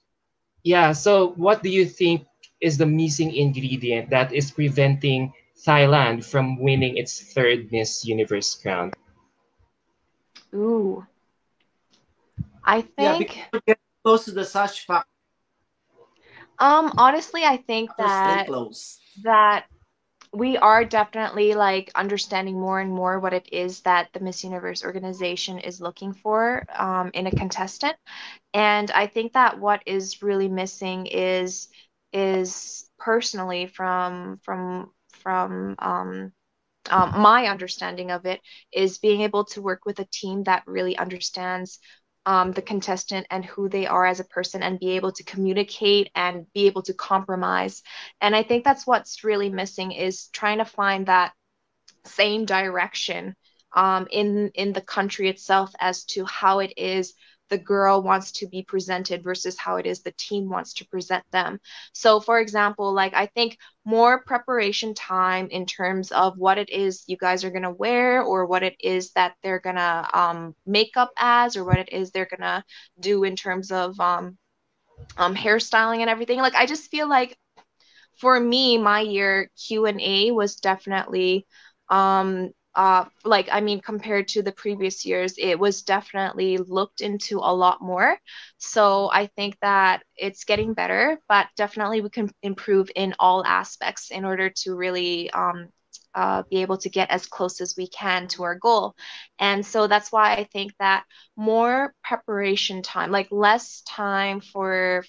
Speaker 1: yeah, so what do you think is the missing ingredient that is preventing Thailand from winning its third Miss Universe crown?
Speaker 2: ooh, I
Speaker 3: Yeah, because
Speaker 2: think,
Speaker 3: we're getting close to the Sash
Speaker 2: honestly, I think
Speaker 3: factors, very
Speaker 2: that
Speaker 3: close.
Speaker 2: that we are definitely like understanding more and more what it is that the Miss Universe organization is looking for, in a contestant. And I think that what is really missing is personally from my understanding of it, is being able to work with a team that really understands the contestant and who they are as a person, and be able to communicate and be able to compromise. And I think that's what's really missing, is trying to find that same direction, in the country itself, as to how it is the girl wants to be presented versus how it is the team wants to present them. So, for example, like I think more preparation time in terms of what it is you guys are gonna wear, or what it is that they're gonna make up as, or what it is they're gonna do in terms of hairstyling and everything. Like I just feel like, for me, my year Q&A was definitely like, I mean, compared to the previous years, it was definitely looked into a lot more. So I think that it's getting better, but definitely we can improve in all aspects in order to really be able to get as close as we can to our goal. And so that's why I think that more preparation time, like less time for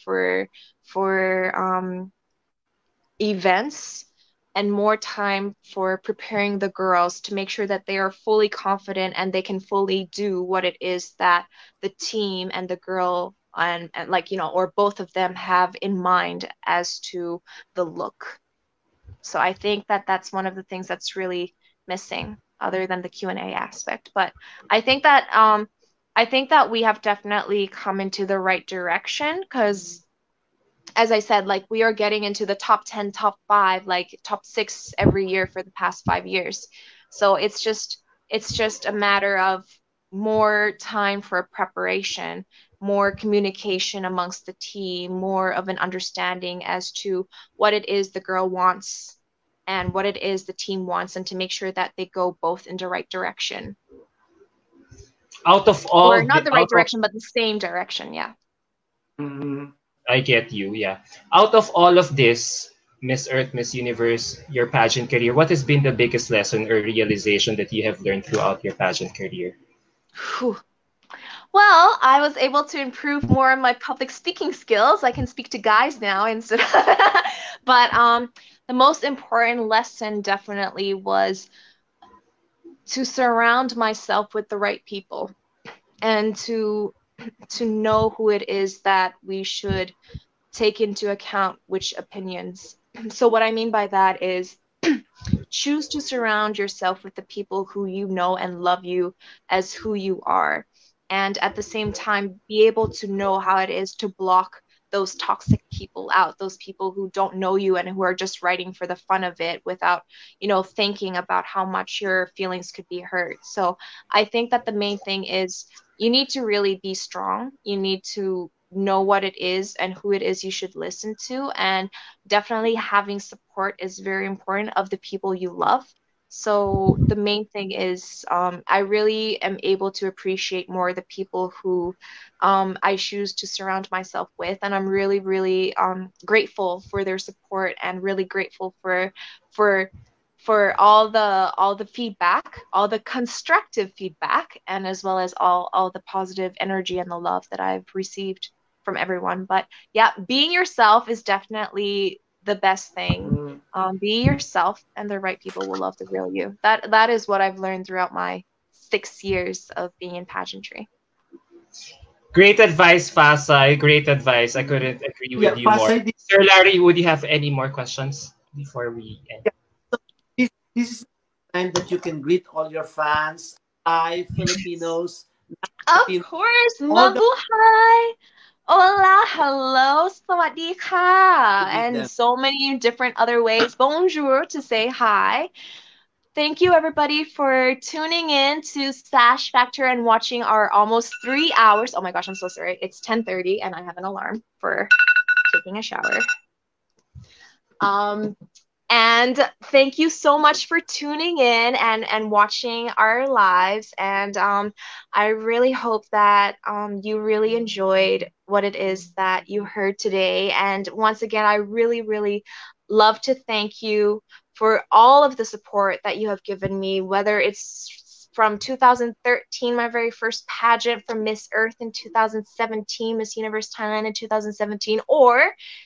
Speaker 2: events and more time for preparing the girls to make sure that they are fully confident and they can fully do what it is that the team and the girl and like, you know, or both of them have in mind as to the look. So I think that that's one of the things that's really missing other than the Q&A aspect. But I think that we have definitely come into the right direction because as I said, like we are getting into the top 10, top 5, like top 6 every year for the past 5 years. So it's just a matter of more time for preparation, more communication amongst the team, more of an understanding as to what it is the girl wants and what it is the team wants, and to make sure that they go both in the right direction.
Speaker 1: Out of
Speaker 2: Or
Speaker 1: all
Speaker 2: not
Speaker 1: the,
Speaker 2: the right
Speaker 1: out of
Speaker 2: direction, but the same direction, yeah.
Speaker 1: I get you, yeah. Out of all of this, Miss Earth, Miss Universe, your pageant career, what has been the biggest lesson or realization that you have learned throughout your pageant career?
Speaker 2: Whew. Well, I was able to improve more on my public speaking skills. I can speak to guys now instead. But the most important lesson definitely was to surround myself with the right people and to know who it is that we should take into account which opinions. So what I mean by that is choose to surround yourself with the people who you know and love you as who you are. And at the same time, be able to know how it is to block those toxic people out, those people who don't know you and who are just writing for the fun of it without, thinking about how much your feelings could be hurt. So I think that the main thing is you need to really be strong. You need to know what it is and who it is you should listen to. And definitely having support is very important of the people you love. So the main thing is I really am able to appreciate more the people who I choose to surround myself with, and I'm really, really grateful for their support and really grateful for for all the feedback, all the constructive feedback, and as well as all the positive energy and the love that I've received from everyone. But yeah, being yourself is definitely the best thing. Be yourself, and the right people will love the real you. That is what I've learned throughout my 6 years of being in pageantry.
Speaker 1: Great advice, Fahsai. Great advice. I couldn't agree with
Speaker 3: Yeah,
Speaker 1: you more.
Speaker 3: Fahsai,
Speaker 1: Sir Larry, would you have any more questions before we end?
Speaker 3: yeah, so this is the time that you can greet all your fans, Thai, Filipinos,
Speaker 2: Of
Speaker 3: Filipino,
Speaker 2: course,
Speaker 3: all the
Speaker 2: mabuhay! Hola, hello, สวัสดี
Speaker 3: to
Speaker 2: ค่ะ,
Speaker 3: greet
Speaker 2: and
Speaker 3: them.
Speaker 2: so many different other ways. Bonjour to say hi. Thank you, everybody, for tuning in to Sash Factor and watching our almost 3 hours. Oh my gosh, I'm so sorry. It's 10:30 and I have an alarm for taking a shower. And thank you so much for tuning in and watching our lives. And I really hope that you really enjoyed what it is that you heard today. And once again, I really, really love to thank you for all of the support that you have given me, whether it's from 2013, my very first pageant, from Miss Earth in 2017, Miss Universe Thailand in 2017, or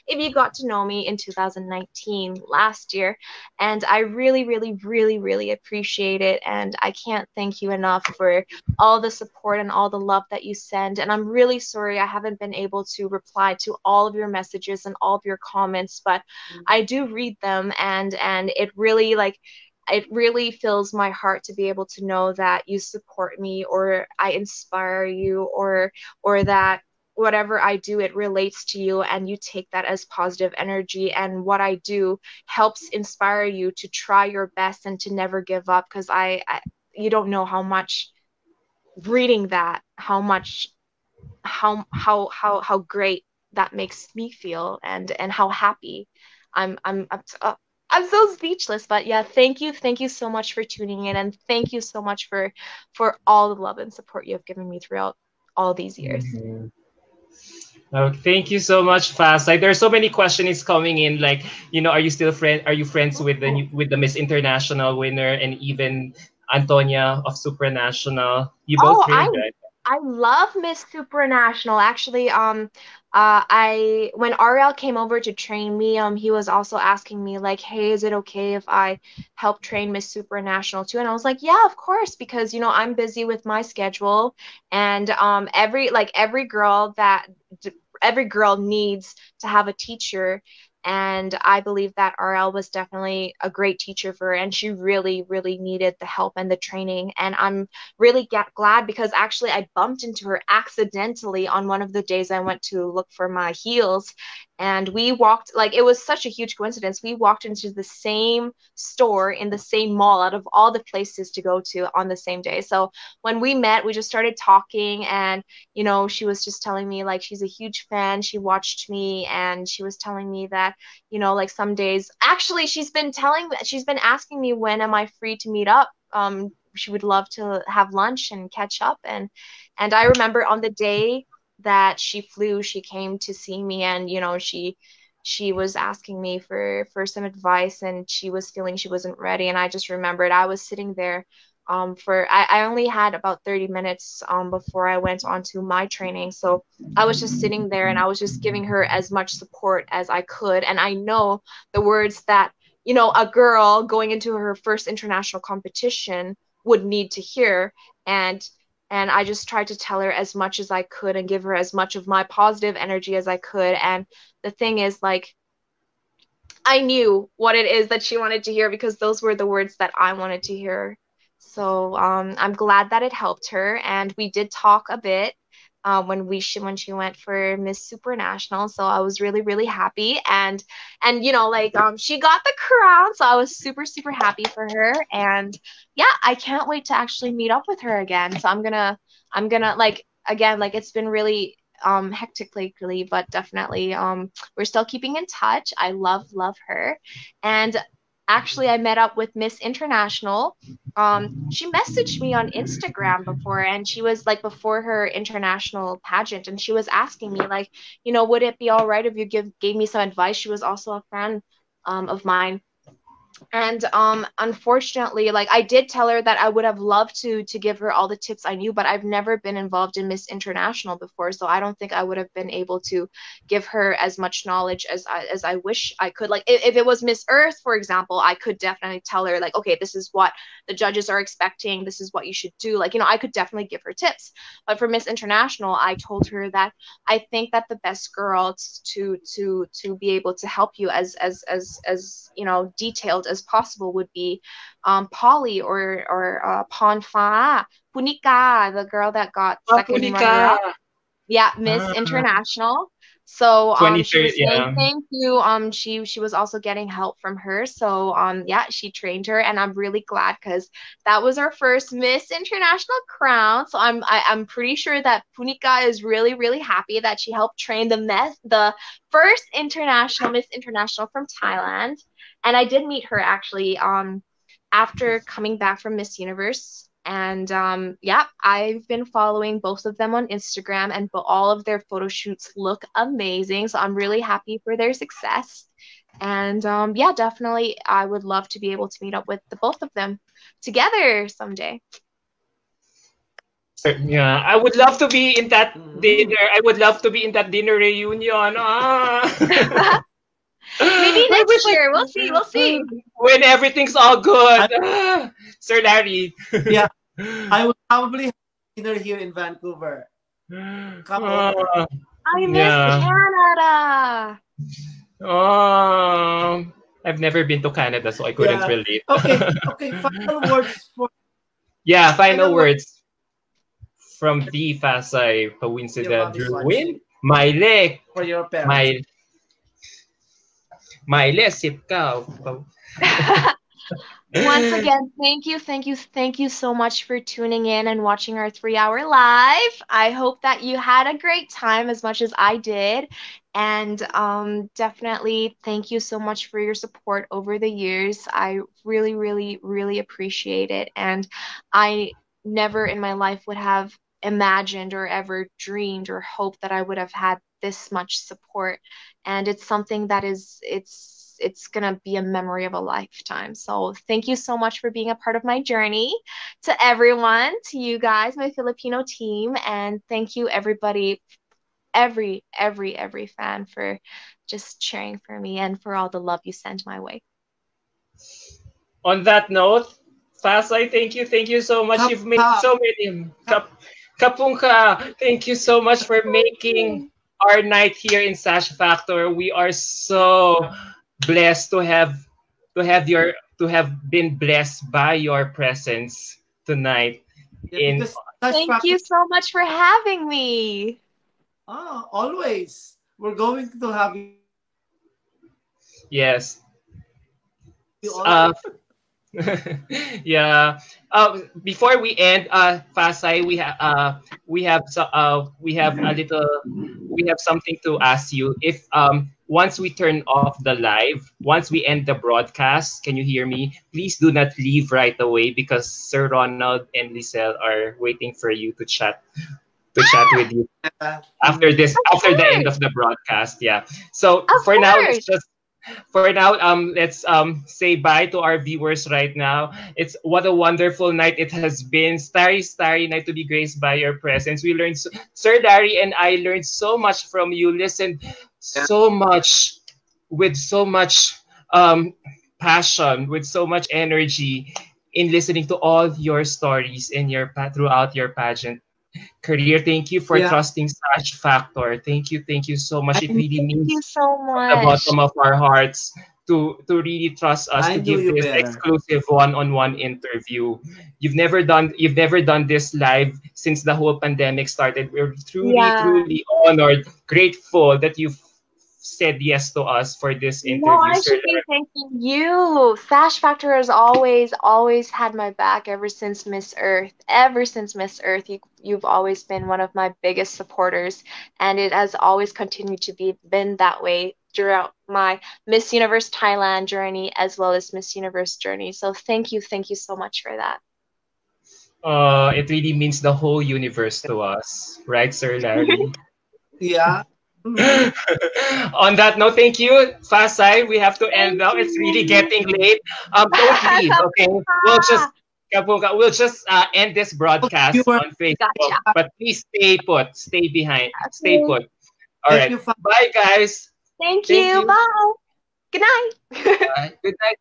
Speaker 2: if you got to know me in 2019, last year. And I really, really, really, really appreciate it. And I can't thank you enough for all the support and all the love that you send. And I'm really sorry I haven't been able to reply to all of your messages and all of your comments, but I do read them, and it really fills my heart to be able to know that you support me, or I inspire you, or that whatever I do, it relates to you and you take that as positive energy. And what I do helps inspire you to try your best and to never give up. Because you don't know how much reading that, how great that makes me feel, and how happy I'm I'm so speechless, but yeah, thank you so much for tuning in, and thank you so much for all the love and support you have given me throughout all these years.
Speaker 1: Mhm. Oh, thank you so much, Fast. Like, there are so many questions coming in. Like, are you still friend? Are you friends with
Speaker 3: Oh,
Speaker 1: the Miss International winner and even Antonia of Supranational? You both
Speaker 2: Oh,
Speaker 1: heard, right?
Speaker 2: I love Miss Supranational. Actually, I when Ariel came over to train me, he was also asking me like, "Hey, is it okay if I help train Miss Supranational too?" And I was like, "Yeah, of course," because I'm busy with my schedule, and every girl every girl needs to have a teacher. And I believe that RL was definitely a great teacher for her, and she really, really needed the help and the training. And I'm really glad because actually I bumped into her accidentally on one of the days I went to look for my heels. And we walked, like, it was such a huge coincidence. We walked into the same store in the same mall out of all the places to go to on the same day. So when we met, we just started talking, and she was just telling me like she's a huge fan. She watched me, and she was telling me that, like some days, actually, she's been asking me when am I free to meet up. She would love to have lunch and catch up. And I remember on the day that she flew, she came to see me, and she was asking me for some advice, and she was feeling she wasn't ready. And I just remembered I was sitting there for I only had about 30 minutes before I went on to my training. So I was just sitting there, and I was just giving her as much support as I could. And I know the words that a girl going into her first international competition would need to hear. And I just tried to tell her as much as I could and give her as much of my positive energy as I could. And the thing is, like, I knew what it is that she wanted to hear because those were the words that I wanted to hear. So I'm glad that it helped her, and we did talk a bit when she went for Miss Supranational. So I was really, really happy, and she got the crown, so I was super, super happy for her. And yeah, I can't wait to actually meet up with her again. So I'm gonna like, again, like, it's been really hectic lately, but definitely we're still keeping in touch. I love her. And actually, I met up with Miss International. She messaged me on Instagram before, and she was like, before her international pageant, and she was asking me like, would it be all right if you gave me some advice? She was also a fan of mine. And unfortunately, like, I did tell her that I would have loved to give her all the tips I knew, but I've never been involved in Miss International before, so I don't think I would have been able to give her as much knowledge as I wish I could. Like, if it was Miss Earth, for example, I could definitely tell her like, okay, this is what the judges are expecting, this is what you should do. Like, I could definitely give her tips. But for Miss International, I told her that I think that the best girl to be able to help you as detailed as possible would be Polly or Ponfa Punika, the girl that got second
Speaker 1: Punika.
Speaker 2: runner up. Yeah, Miss
Speaker 1: Ah,
Speaker 2: International. So she
Speaker 1: 23,
Speaker 2: was saying
Speaker 1: yeah.
Speaker 2: thank you. She was also getting help from her. So yeah, she trained her, and I'm really glad because that was our first Miss International crown. So I'm pretty sure that Punika is really, really happy that she helped train the first international Miss International from Thailand. And I did meet her actually after coming back from Miss Universe. And yeah, I've been following both of them on Instagram, and all of their photo shoots look amazing. So I'm really happy for their success. And yeah, definitely, I would love to be able to meet up with the both of them together someday.
Speaker 1: Yeah, I would love to be in that
Speaker 3: mhm.
Speaker 1: dinner. I would love to be in that dinner reunion. Ah.
Speaker 2: Maybe
Speaker 1: I
Speaker 2: next
Speaker 1: wish
Speaker 2: year. We'll see. We'll see.
Speaker 1: when everything's all good.
Speaker 3: I,
Speaker 1: Ah, Sir Larry.
Speaker 3: yeah, I will probably have dinner here in Vancouver. Come over.
Speaker 1: Ah,
Speaker 2: I miss
Speaker 1: yeah.
Speaker 2: Canada.
Speaker 1: I've never been to Canada, so I couldn't
Speaker 3: Yeah.
Speaker 1: relate.
Speaker 3: Okay. Okay. Final words for
Speaker 1: Yeah, final
Speaker 3: final words
Speaker 1: words from the Fahsai
Speaker 3: your
Speaker 1: Paweensuda
Speaker 3: mommy's
Speaker 1: Drouin.
Speaker 3: watching
Speaker 1: Maile,
Speaker 3: for your parents.
Speaker 1: Maile, Maile, sip ka.
Speaker 2: Once again, thank you so much for tuning in and watching our 3 hour live. I hope that you had a great time as much as I did. And definitely thank you so much for your support over the years. I really, really, really appreciate it. And I never in my life would have imagined or ever dreamed or hoped that I would have had this much support. And it's something that it's gonna be a memory of a lifetime. So thank you so much for being a part of my journey. To everyone, to you guys, my Filipino team, and thank you everybody, every fan for just cheering for me and for all the love you sent my way.
Speaker 1: On that note, Fahsai, thank you so much. You've made
Speaker 3: Kapka.
Speaker 1: so many Kapungka. Thank you so much for making our night here in Sash Factor. We are so blessed to have been blessed by your presence tonight.
Speaker 3: Yeah,
Speaker 1: In
Speaker 3: because such
Speaker 2: Thank
Speaker 3: factor.
Speaker 2: you so much for having me.
Speaker 3: Always. We're going to have you always.
Speaker 1: yes, uh, yeah. Before we end, Fasai, we have a little we have something to ask you. If once we turn off the live, once we end the broadcast, can you hear me? Please do not leave right away because Sir Ronald and Lisel are waiting for you to chat with you after
Speaker 3: Mhm.
Speaker 1: this
Speaker 2: Of
Speaker 1: after the end
Speaker 2: course.
Speaker 1: of the broadcast. Yeah. So
Speaker 2: Of
Speaker 1: for now,
Speaker 2: course.
Speaker 1: let's say bye to our viewers right now. It's what a wonderful night it has been. Starry night to be graced by your presence. We learned Sir Larry and I learned so much from you. Listened
Speaker 3: Yeah.
Speaker 1: so much with so much um passion, with so much energy in listening to all your stories in throughout your pageant career. Thank you for
Speaker 3: Yeah.
Speaker 1: trusting Such Factor. Thank you so much.
Speaker 3: I
Speaker 1: It
Speaker 3: knew,
Speaker 1: really
Speaker 2: Thank you
Speaker 1: means
Speaker 2: so
Speaker 1: from the
Speaker 2: much.
Speaker 1: bottom of our hearts to really trust us
Speaker 3: I
Speaker 1: to
Speaker 3: knew
Speaker 1: give
Speaker 3: you
Speaker 1: this
Speaker 3: better.
Speaker 1: exclusive one-on-one interview. You've never done this live since the whole pandemic started. We're
Speaker 2: Yeah.
Speaker 1: truly honored, grateful that you've said yes to us for this
Speaker 2: No,
Speaker 1: interview,
Speaker 2: I
Speaker 1: Sir
Speaker 2: should be
Speaker 1: Larry.
Speaker 2: thanking you. Sash Factor has always had my back ever since Miss Earth. Ever since Miss Earth, you've always been one of my biggest supporters, and it has always continued to be been that way throughout my Miss Universe Thailand journey as well as Miss Universe journey. So thank you so much for that.
Speaker 1: It really means the whole universe to us, right, Sir Larry?
Speaker 3: Yeah. Hmm.
Speaker 1: On that note, thank you, Fasai. We have to end
Speaker 2: Thank
Speaker 1: now. It's really
Speaker 2: you.
Speaker 1: getting late. Don't leave, okay? We'll just
Speaker 2: Kapuka.
Speaker 1: we'll just end this broadcast
Speaker 3: Viewer,
Speaker 1: on Facebook.
Speaker 2: Gotcha.
Speaker 1: But please stay put, stay behind, stay
Speaker 2: Okay.
Speaker 1: put. All
Speaker 3: thank
Speaker 1: right.
Speaker 3: you.
Speaker 1: Bye, guys.
Speaker 2: Thank
Speaker 1: Thank
Speaker 2: you.
Speaker 1: you.
Speaker 2: Bye. Good night.
Speaker 1: Bye. Good night.